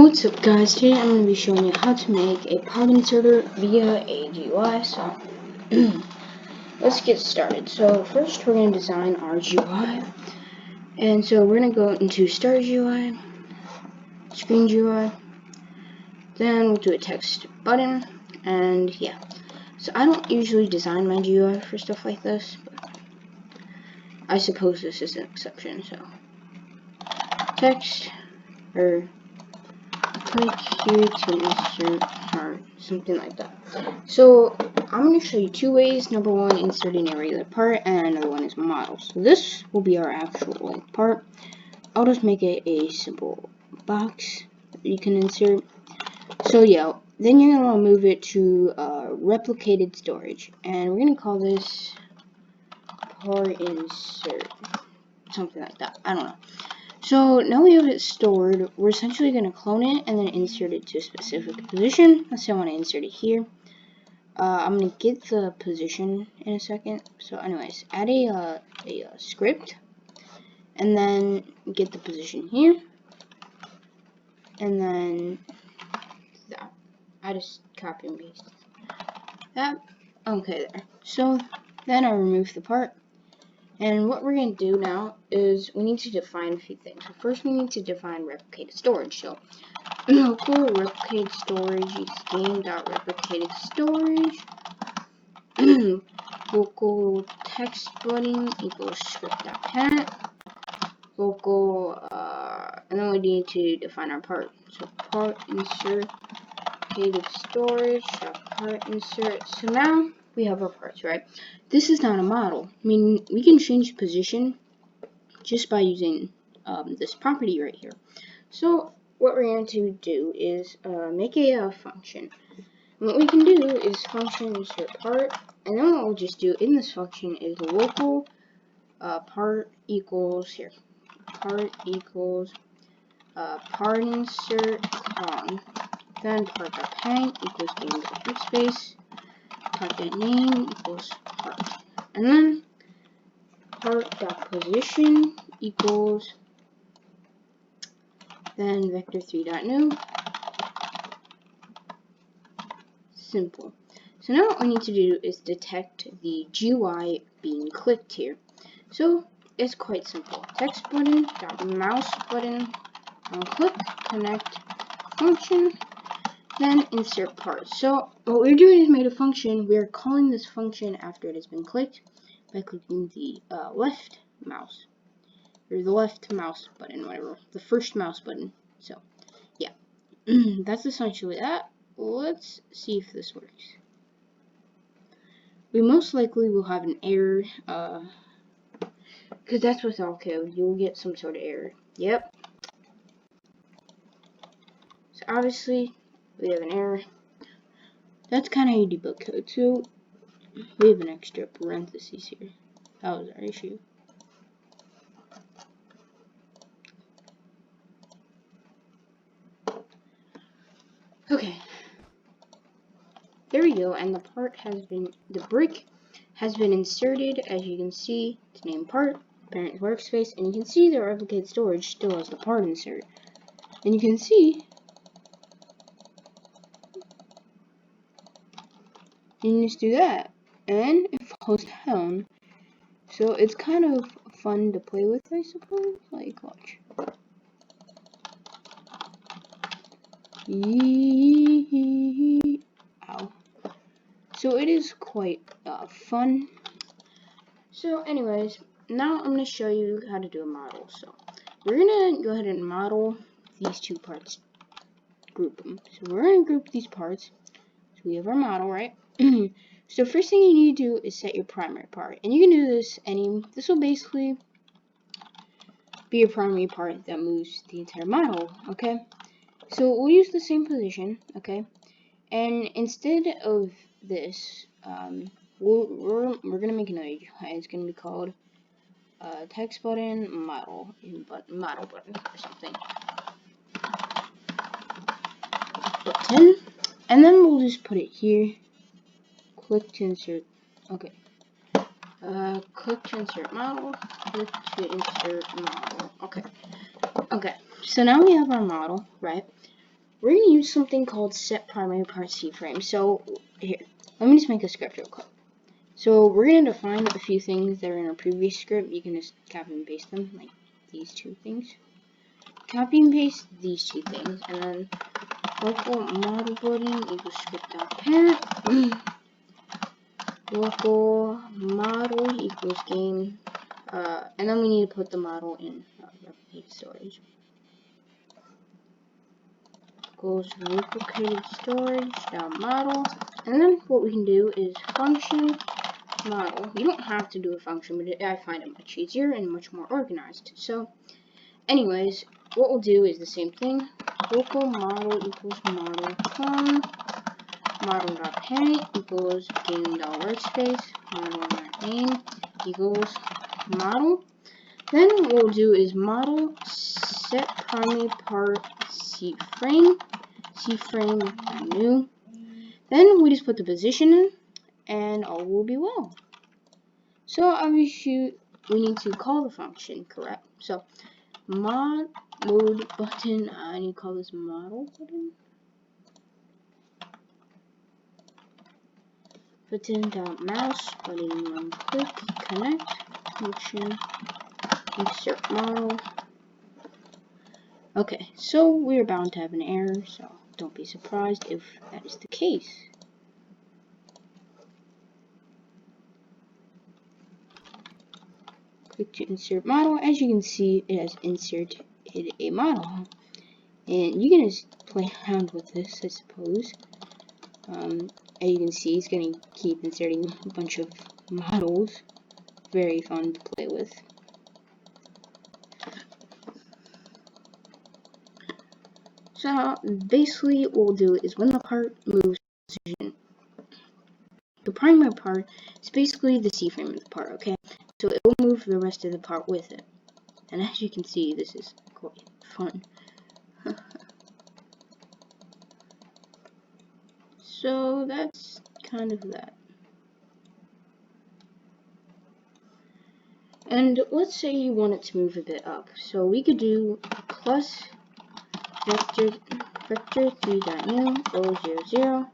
What's up guys, today I'm going to be showing you how to make a part inserter via a GUI, so let's get started. So first we're going to design our GUI, and so we're going to go into Start GUI, Screen GUI, then we'll do a text button, and yeah. So I don't usually design my GUI for stuff like this, but I suppose this is an exception, so text, or click here to insert part, something like that. So I'm going to show you two ways. Number one, inserting a regular part, and another one is model. So this will be our actual part. I'll just make it a simple box that you can insert. So yeah, then you're going to want to move it to replicated storage, and we're going to call this part insert, something like that. I don't know. So now we have it stored, we're essentially going to clone it and then insert it to a specific position. Let's say I want to insert it here. I'm going to get the position in a second. So anyways, add a script and then get the position here. And then that. I just copy and paste that. Okay, there. So then I remove the part. And what we're going to do now is we need to define a few things. So first we need to define replicated storage. So local replicated storage is game.replicated storage. Local text button equals script.parent. Local, and then we need to define our part. So part insert replicated storage, part insert. So now we have our parts, right? This is not a model. I mean, we can change position just by using this property right here. So what we're going to do is make a function. And what we can do is function insert part, and then what we'll just do in this function is local part equals here. Part equals part insert then part.parent equals game.workspace, part.name equals part, and then part.position equals then vector3.new. Simple. So now what we need to do is detect the GUI being clicked here. So it's quite simple. Text button dot mouse button on click connect function, then insert part. So what we're doing is made a function. We're calling this function after it has been clicked by clicking the left mouse, or the left mouse button, whatever, the first mouse button. So yeah, that's essentially that. Let's see if this works. We most likely will have an error, because that's with all code. You'll get some sort of error. Yep. So obviously, we have an error. That's kind of how you debug code. So we have an extra parentheses here. That was our issue. Okay. There we go, and the brick has been inserted, as you can see. It's named part, parent workspace, and you can see the replicated storage still has the part insert. And you can see, you can just do that, and it falls down. So it's kind of fun to play with, I suppose. Like, watch. Ow. So it is quite fun. So anyways, now I'm going to show you how to do a model. So we're going to go ahead and model these two parts. Group them. So we're going to group these parts. So we have our model, right? So first thing you need to do is set your primary part. And you can do this this will basically be your primary part that moves the entire model, okay? So we'll use the same position, okay? And instead of this, we're gonna make another UI. It's gonna be called text button model button or something. Button, and then we'll just put it here. Click to insert. Okay. Click to insert model. Click to insert model. Okay. Okay. So now we have our model, right? we're going to use something called set primary part C-frame. So here, let me just make a script real quick. So we're going to define a few things that are in our previous script. You can just copy and paste them, like these two things. Copy and paste these two things, and then local model button equals script.parent. Local model equals game, and then we need to put the model in replicate storage. Equals replicated storage model, and then what we can do is function model. You don't have to do a function, but I find it much easier and much more organized. So, anyways, what we'll do is the same thing. Local model equals model clone. Model.parent equals game.workspace. Model.name equals model. Then what we'll do is model set primary part C-frame. C-frame new. Then we just put the position in, and all will be well. So obviously we need to call the function, correct? So mod mode button, I need to call this model button. Button.mouse button one click connect function insert model. Okay, so we're bound to have an error, so don't be surprised if that is the case. Click to insert model. As you can see, it has inserted a model, and you can just play around with this, I suppose. As you can see, it's going to keep inserting a bunch of models. Very fun to play with. So basically what we'll do is when the part moves position, the primary part is basically the C-frame of the part, okay? So it will move the rest of the part with it. And as you can see, this is quite fun. So that's kind of that. And let's say you want it to move a bit up. So we could do plus vector 3.new 000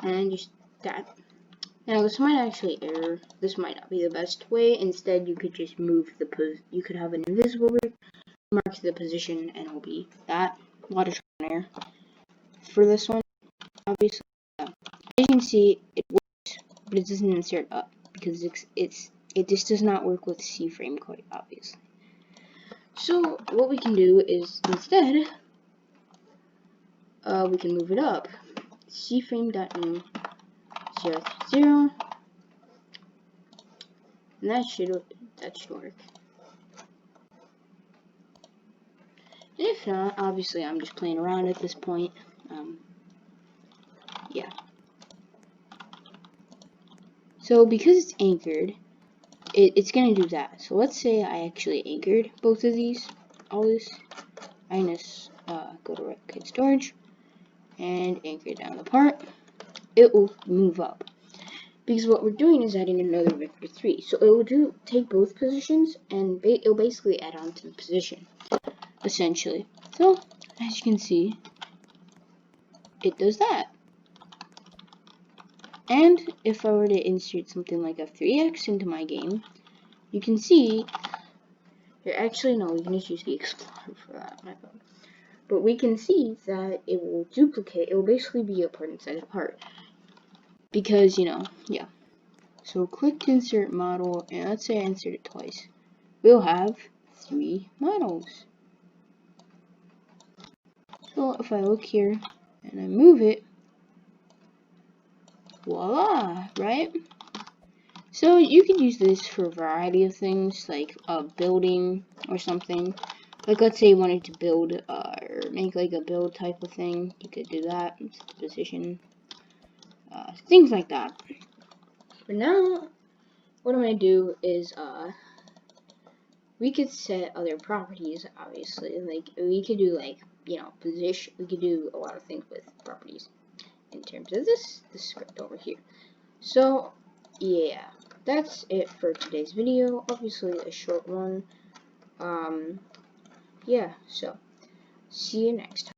and just that. Now this might actually error. This might not be the best way. Instead, you could just move you could have an invisible brick mark the position, and it'll be that. A lot of error for this one. Obviously, as you can see, it works, but it doesn't insert up because it just does not work with C-frame quite obviously. So what we can do is instead, we can move it up. C-frame.new 0, and that should work. And if not, obviously I'm just playing around at this point. Yeah. So because it's anchored, it's gonna do that. So let's say I actually anchored both of these, all this. I just go to replicate storage and anchor down the part. It will move up because what we're doing is adding another vector 3. So it will take both positions and it'll basically add on to the position, essentially. So as you can see, it does that. And if I were to insert something like a 3x into my game, you can see here. Actually, no, we can just use the Explorer for that. My phone. But we can see that it will duplicate. It will basically be a part inside a part. Because, yeah. So click to insert model, and let's say I insert it twice. We'll have 3 models. So if I look here and I move it, voila, right? So you could use this for a variety of things, like building or something. Like let's say you wanted to build or make like a build type of thing, you could do that. Position, things like that. But now, what I'm gonna do is we could set other properties. Obviously, like we could do like position. We could do a lot of things with properties in terms of this script over here. So yeah, that's it for today's video. Obviously a short one. Yeah, so see you next time.